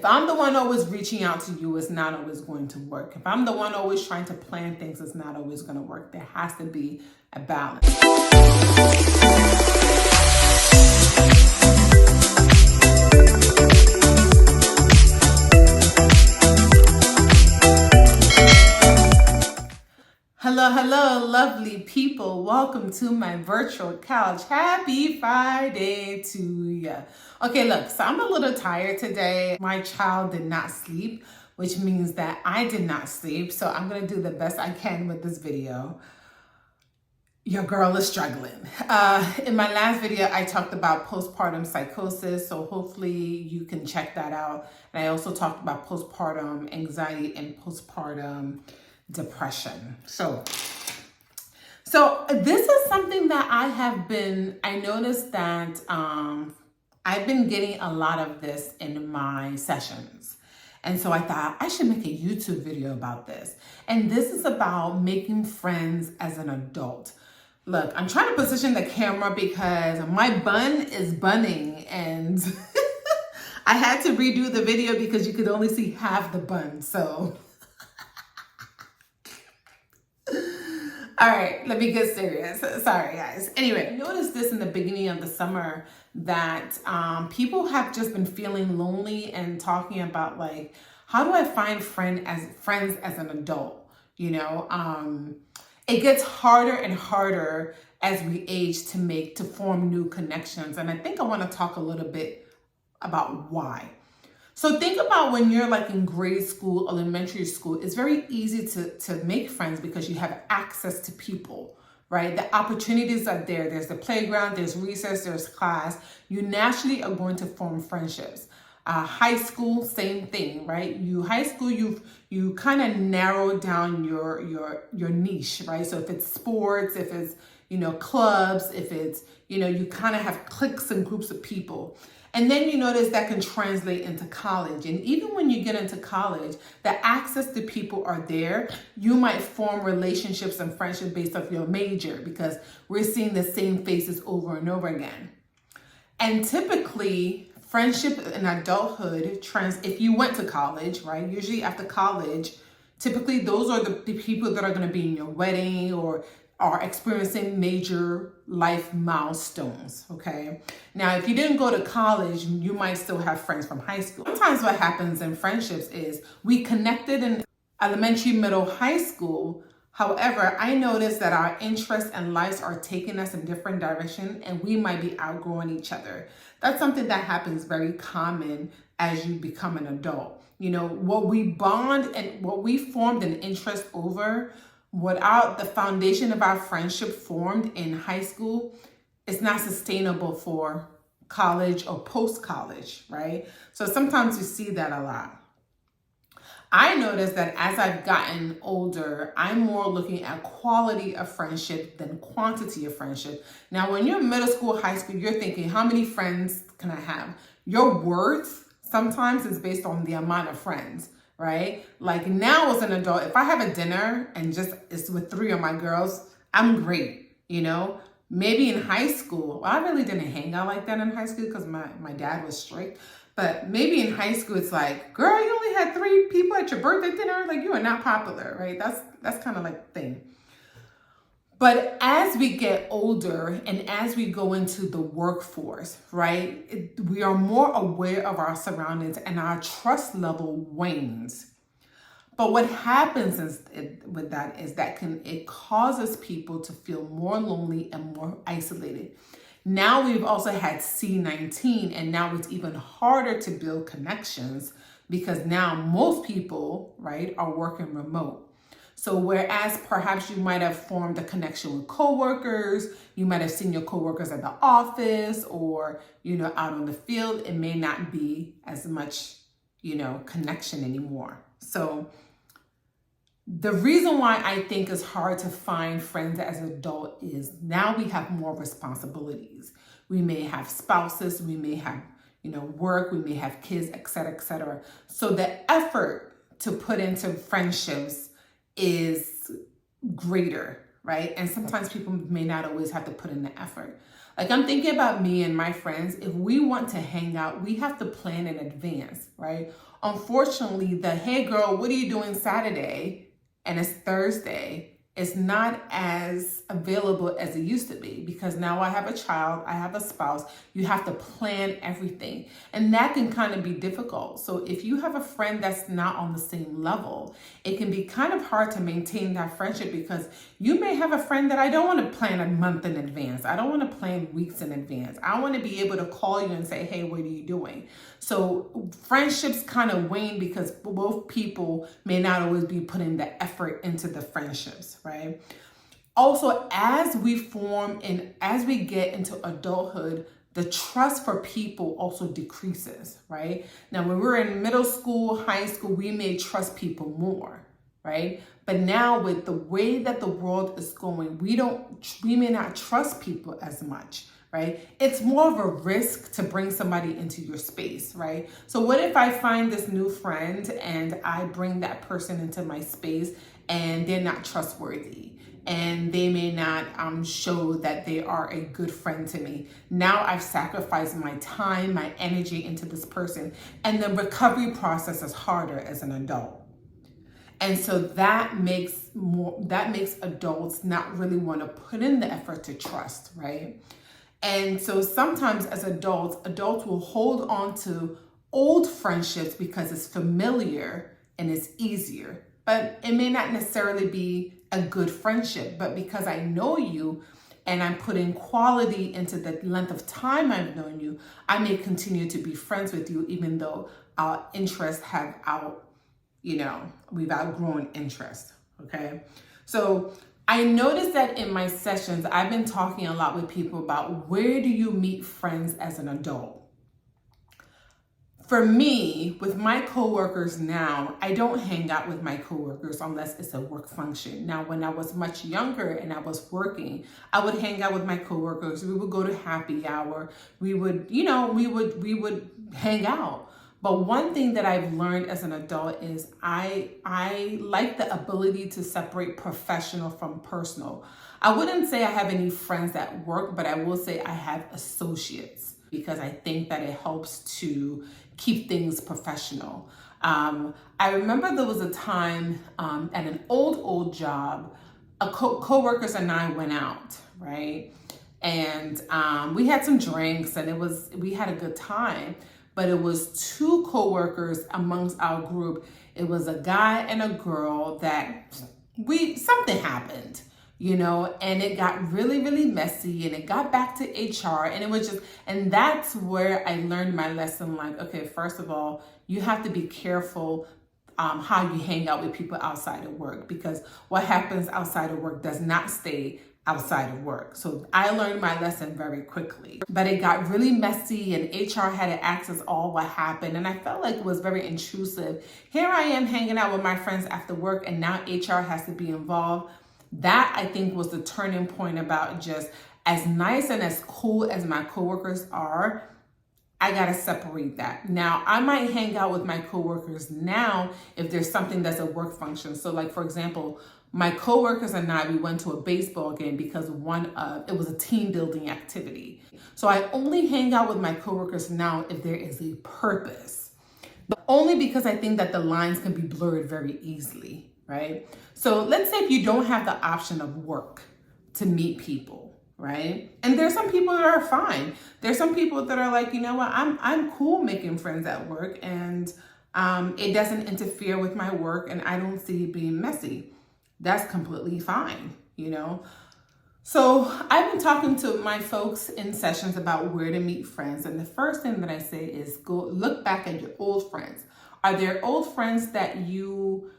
I'm the one always reaching out to you, it's not always going to work. If I'm the one always trying to plan things, it's not always going to work. There has to be a balance. Hello, hello, lovely people. Welcome to my virtual couch. Happy Friday to you. Okay, look, so I'm a little tired today. My child did not sleep, which means that I did not sleep. So I'm going to do the best I can with this video. Your girl is struggling. In my last video, I talked about postpartum psychosis. So hopefully you can check that out. And I also talked about postpartum anxiety and postpartum depression. So this is something that I noticed that I've been getting a lot of this in my sessions. And so I thought I should make a YouTube video about this. And this is about making friends as an adult. Look, I'm trying to position the camera because my bun is bunning and I had to redo the video because you could only see half the bun. So all right, let me get serious. Sorry, guys. Anyway, I noticed this in the beginning of the summer that people have just been feeling lonely and talking about like, how do I find friends as an adult? You know, it gets harder and harder as we age to form new connections. And I think I want to talk a little bit about why. So think about when you're like in grade school, elementary school, it's very easy to make friends because you have access to people, right? The opportunities are there. There's the playground, there's recess, there's class. You naturally are going to form friendships. High school, same thing, right? High school, you kind of narrow down your niche, right? So if it's sports, if it's, clubs, if it's, you kind of have cliques and groups of people. And then you notice that can translate into college. And even when you get into college, the access to people are there. You might form relationships and friendships based off your major because we're seeing the same faces over and over again. And typically, friendship in adulthood if you went to college, right? Usually after college, typically those are the people that are going to be in your wedding or are experiencing major life milestones, okay? Now, if you didn't go to college, you might still have friends from high school. Sometimes what happens in friendships is we connected in elementary, middle, high school. However, I noticed that our interests and lives are taking us in different directions and we might be outgrowing each other. That's something that happens very common as you become an adult. What we bond and what we formed an interest over, without the foundation of our friendship formed in high school, it's not sustainable for college or post-college, right? So sometimes you see that a lot. I noticed that as I've gotten older, I'm more looking at quality of friendship than quantity of friendship. Now, when you're in middle school, high school, you're thinking, how many friends can I have? Your worth sometimes is based on the amount of friends, right? Like now as an adult, if I have a dinner and it's with 3 of my girls, I'm great, Maybe in high school, I really didn't hang out like that in high school because my dad was strict. But maybe in high school, it's like, girl, you only had 3 people at your birthday dinner. Like you are not popular, right? That's kind of like the thing. But as we get older and as we go into the workforce, right, we are more aware of our surroundings and our trust level wanes. But what happens with that is that it causes people to feel more lonely and more isolated. Now we've also had C-19 and now it's even harder to build connections because now most people, right, are working remote. So whereas perhaps you might have formed a connection with coworkers, you might have seen your coworkers at the office or, out on the field, it may not be as much, connection anymore. So the reason why I think it's hard to find friends as an adult is now we have more responsibilities. We may have spouses, we may have, work, we may have kids, et cetera, et cetera. So the effort to put into friendships is greater, right? And sometimes people may not always have to put in the effort. Like I'm thinking about me and my friends. If we want to hang out, we have to plan in advance, right? Unfortunately, the hey girl, what are you doing Saturday? And it's Thursday. It's not as available as it used to be because now I have a child, I have a spouse. You have to plan everything. And that can kind of be difficult. So if you have a friend that's not on the same level, it can be kind of hard to maintain that friendship because you may have a friend that I don't want to plan a month in advance. I don't want to plan weeks in advance. I want to be able to call you and say, hey, what are you doing? So friendships kind of wane because both people may not always be putting the effort into the friendships, right? Also, as we form and as we get into adulthood, the trust for people also decreases, right? Now, when we're in middle school, high school, we may trust people more, right? But now with the way that the world is going, we may not trust people as much, right? It's more of a risk to bring somebody into your space, right? So what if I find this new friend and I bring that person into my space and they're not trustworthy and they may not show that they are a good friend to me? Now I've sacrificed my time, my energy into this person, and the recovery process is harder as an adult. And so that makes adults not really want to put in the effort to trust, right? And so sometimes as adults will hold on to old friendships because it's familiar and it's easier. But it may not necessarily be a good friendship, but because I know you and I'm putting quality into the length of time I've known you, I may continue to be friends with you even though our interests we've outgrown interest, okay? So I noticed that in my sessions, I've been talking a lot with people about where do you meet friends as an adult? For me, with my coworkers now, I don't hang out with my coworkers unless it's a work function. Now, when I was much younger and I was working, I would hang out with my coworkers. We would go to happy hour. We would hang out. But one thing that I've learned as an adult is I like the ability to separate professional from personal. I wouldn't say I have any friends at work, but I will say I have associates because I think that it helps to keep things professional. I remember there was a time at an old job, co-workers and I went out, right? And we had some drinks and we had a good time. But it was two coworkers amongst our group. It was a guy and a girl that something happened, and it got really, really messy and it got back to HR and that's where I learned my lesson. Like, okay, first of all, you have to be careful how you hang out with people outside of work because what happens outside of work does not stay outside of work. So I learned my lesson very quickly, but it got really messy and HR had to access all what happened. And I felt like it was very intrusive. Here I am hanging out with my friends after work and now HR has to be involved. That I think was the turning point about just as nice and as cool as my coworkers are, I gotta separate that. Now, I might hang out with my coworkers now if there's something that's a work function. So like, for example, my coworkers and I, we went to a baseball game because it was a team building activity. So I only hang out with my coworkers now if there is a purpose, but only because I think that the lines can be blurred very easily, right? So let's say if you don't have the option of work to meet people, right? And there's some people that are fine. There's some people that are like, you know what, I'm cool making friends at work and it doesn't interfere with my work and I don't see it being messy. That's completely fine, So I've been talking to my folks in sessions about where to meet friends. And the first thing that I say is go look back at your old friends. Are there old friends that you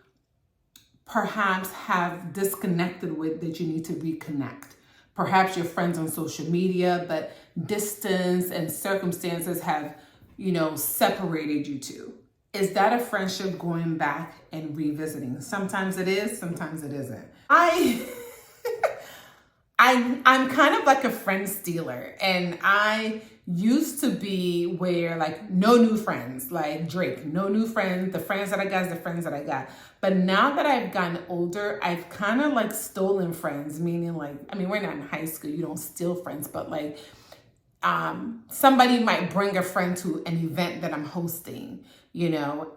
perhaps have disconnected with that you need to reconnect? Perhaps you're friends on social media, but distance and circumstances have, separated you two. Is that a friendship going back and revisiting? Sometimes it is, sometimes it isn't. I'm kind of like a friend stealer, and I used to be where like no new friends, like Drake, no new friends. The friends that I got is the friends that I got. But now that I've gotten older, I've kind of like stolen friends, meaning like, we're not in high school, you don't steal friends, but like somebody might bring a friend to an event that I'm hosting,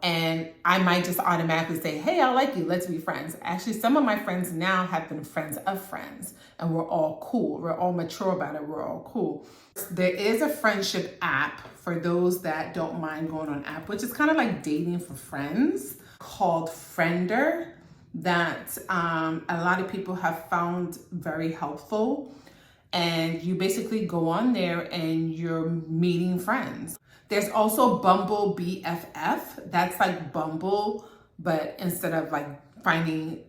and I might just automatically say, hey, I like you, let's be friends. Actually, some of my friends now have been friends of friends, and we're all cool. We're all mature about it. We're all cool. There is a friendship app for those that don't mind going on app, which is kind of like dating for friends, called Friender, that a lot of people have found very helpful. And you basically go on there and you're meeting friends. There's also Bumble BFF. That's like Bumble, but instead of like finding,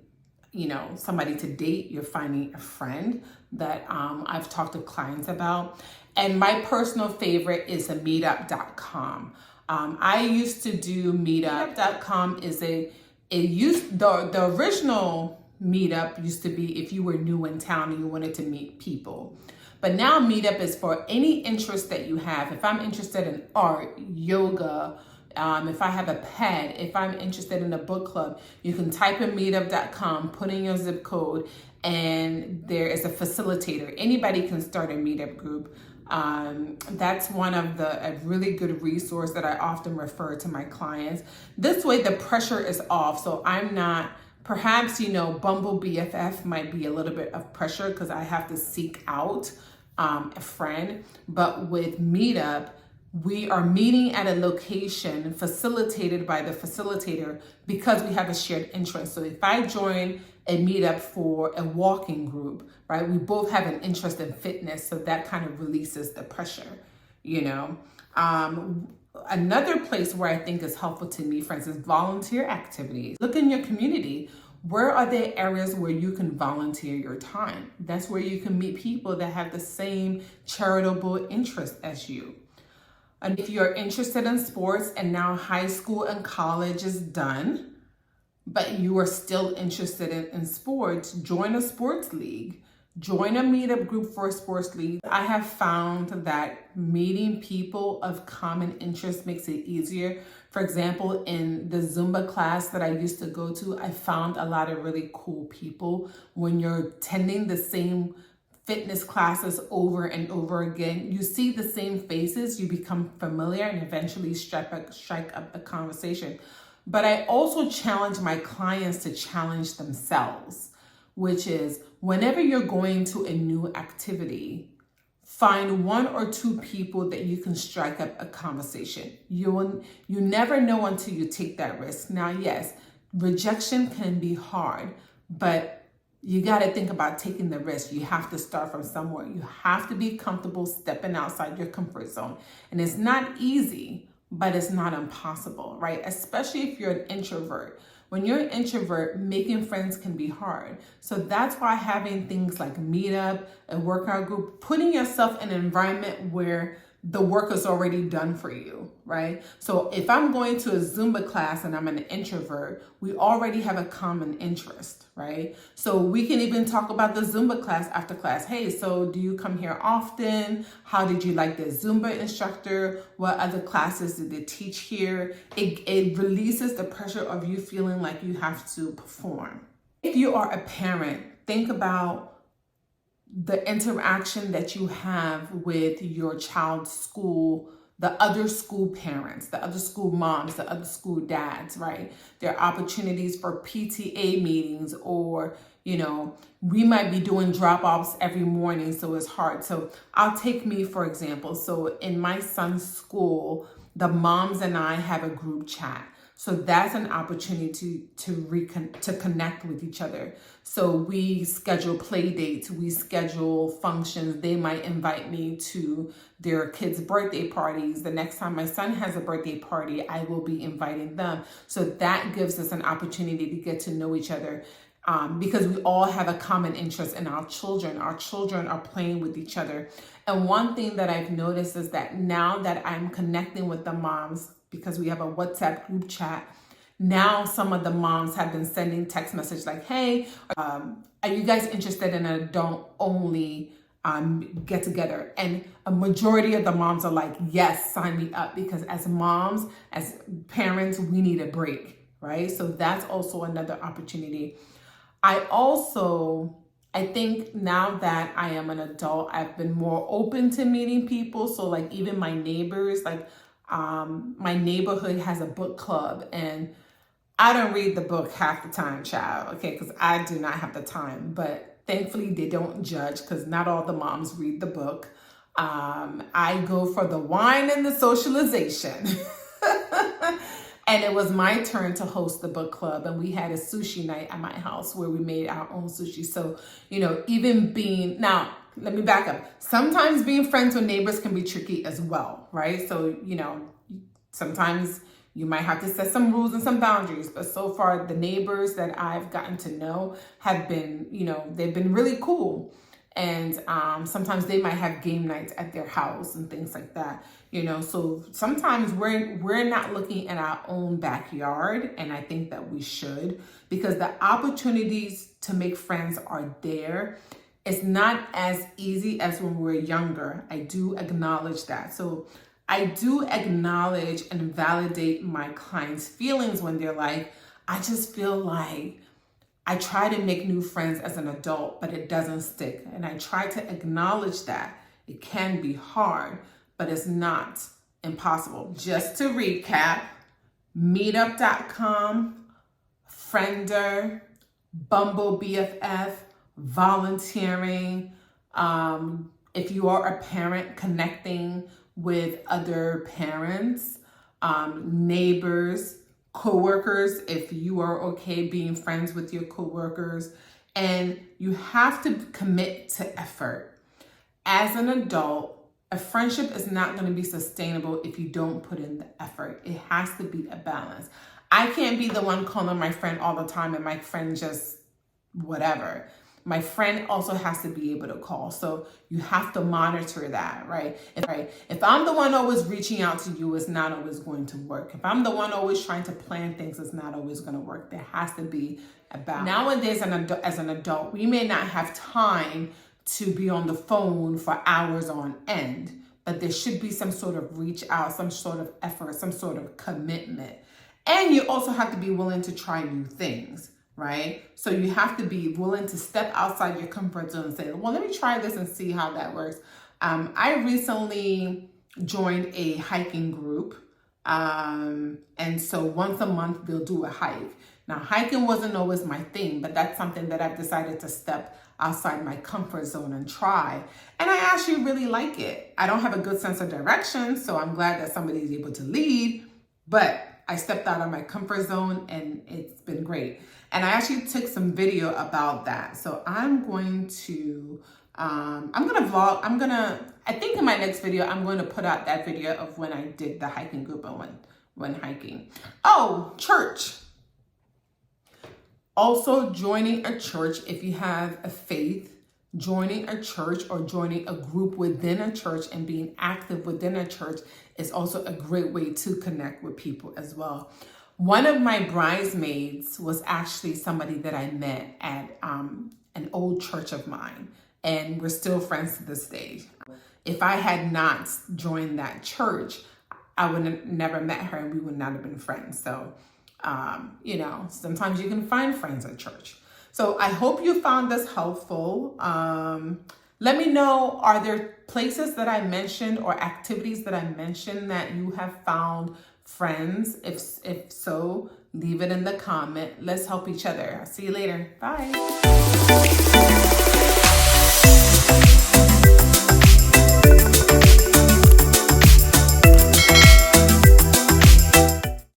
somebody to date, you're finding a friend that I've talked to clients about. And my personal favorite is a meetup.com. I used to do meetup.com. The original Meetup used to be if you were new in town and you wanted to meet people. But now Meetup is for any interest that you have. If I'm interested in art, yoga, if I have a pet, if I'm interested in a book club, you can type in meetup.com, put in your zip code, and there is a facilitator. Anybody can start a Meetup group. That's one of a really good resource that I often refer to my clients. This way the pressure is off. So I'm not, perhaps, Bumble BFF might be a little bit of pressure because I have to seek out a friend. But with Meetup, we are meeting at a location facilitated by the facilitator because we have a shared interest. So if I join a Meetup for a walking group, right, we both have an interest in fitness. So that kind of releases the pressure, Another place where I think is helpful to me, for instance, volunteer activities. Look in your community. Where are there areas where you can volunteer your time? That's where you can meet people that have the same charitable interest as you. And if you're interested in sports and now high school and college is done, but you are still interested in sports, join a sports league. Join a Meetup group for a sports league. I have found that meeting people of common interest makes it easier. For example, in the Zumba class that I used to go to, I found a lot of really cool people. When you're attending the same fitness classes over and over again, you see the same faces, you become familiar, and eventually strike up a conversation. But I also challenge my clients to challenge themselves, which is whenever you're going to a new activity, find one or two people that you can strike up a conversation. You never know until you take that risk. Now, yes, rejection can be hard, but you got to think about taking the risk. You have to start from somewhere. You have to be comfortable stepping outside your comfort zone. And it's not easy, but it's not impossible, right? Especially if you're an introvert. When you're an introvert, making friends can be hard. So that's why having things like Meetup, a workout group, putting yourself in an environment where the work is already done for you, right? So if I'm going to a Zumba class and I'm an introvert, we already have a common interest, right? So we can even talk about the Zumba class after class. Hey, so do you come here often? How did you like the Zumba instructor? What other classes did they teach here? It releases the pressure of you feeling like you have to perform. If you are a parent, think about the interaction that you have with your child's school, the other school parents, the other school moms, the other school dads, right? There are opportunities for PTA meetings, or, we might be doing drop-offs every morning, so it's hard. So I'll take me, for example. So in my son's school, the moms and I have a group chat. So that's an opportunity to connect with each other. So we schedule play dates, we schedule functions. They might invite me to their kids' birthday parties. The next time my son has a birthday party, I will be inviting them. So that gives us an opportunity to get to know each other. Because we all have a common interest in our children. Our children are playing with each other. And one thing that I've noticed is that now that I'm connecting with the moms, because we have a WhatsApp group chat, now some of the moms have been sending text messages like, hey, are you guys interested in an adult-only get together? And a majority of the moms are like, yes, sign me up, because as moms, as parents, we need a break, right? So that's also another opportunity. I also I think now that I am an adult, I've been more open to meeting people. So like even my neighbors, like my neighborhood has a book club, and I don't read the book half the time, child, okay, because I do not have the time. But thankfully they don't judge, because not all the moms read the book. I go for the wine and the socialization. And it was my turn to host the book club, and we had a sushi night at my house where we made our own sushi. So, even being, now, let me back up. Sometimes being friends with neighbors can be tricky as well, right? So, sometimes you might have to set some rules and some boundaries, but so far the neighbors that I've gotten to know have been, they've been really cool. And sometimes they might have game nights at their house and things like that, so sometimes we're not looking at our own backyard, and I think that we should, because the opportunities to make friends are there. It's not as easy as when we were younger. I do acknowledge that. So I do acknowledge and validate my clients' feelings when they're like, I just feel like I try to make new friends as an adult, but it doesn't stick. And I try to acknowledge that it can be hard, but it's not impossible. Just to recap, meetup.com, Friender, Bumble BFF, volunteering. If you are a parent, connecting with other parents, neighbors, coworkers, if you are okay being friends with your coworkers. And you have to commit to effort. As an adult, a friendship is not going to be sustainable if you don't put in the effort. It has to be a balance. I can't be the one calling my friend all the time and my friend just whatever. My friend also has to be able to call. So you have to monitor that, right? If I'm the one always reaching out to you, it's not always going to work. If I'm the one always trying to plan things, it's not always going to work. There has to be a balance. Nowadays, as an adult, we may not have time to be on the phone for hours on end, but there should be some sort of reach out, some sort of effort, some sort of commitment. And you also have to be willing to try new things, right? So you have to be willing to step outside your comfort zone and say, well, let me try this and see how that works. I recently joined a hiking group. And so once a month, we'll do a hike. Now, hiking wasn't always my thing, but that's something that I've decided to step outside my comfort zone and try. And I actually really like it. I don't have a good sense of direction, so I'm glad that somebody's able to lead, but I stepped out of my comfort zone and it's been great. And I actually took some video about that. So I'm going to vlog. I think in my next video, I'm going to put out that video of when I did the hiking group and when hiking. Oh, church. Also, joining a church, if you have a faith, joining a church or joining a group within a church and being active within a church is also a great way to connect with people as well. One of my bridesmaids was actually somebody that I met at an old church of mine, and we're still friends to this day. If I had not joined that church, I would have never met her and we would not have been friends. So, sometimes you can find friends at church. So I hope you found this helpful. Let me know, are there places that I mentioned or activities that I mentioned that you have found friends? If so, leave it in the comment. Let's help each other. I'll see you later. Bye.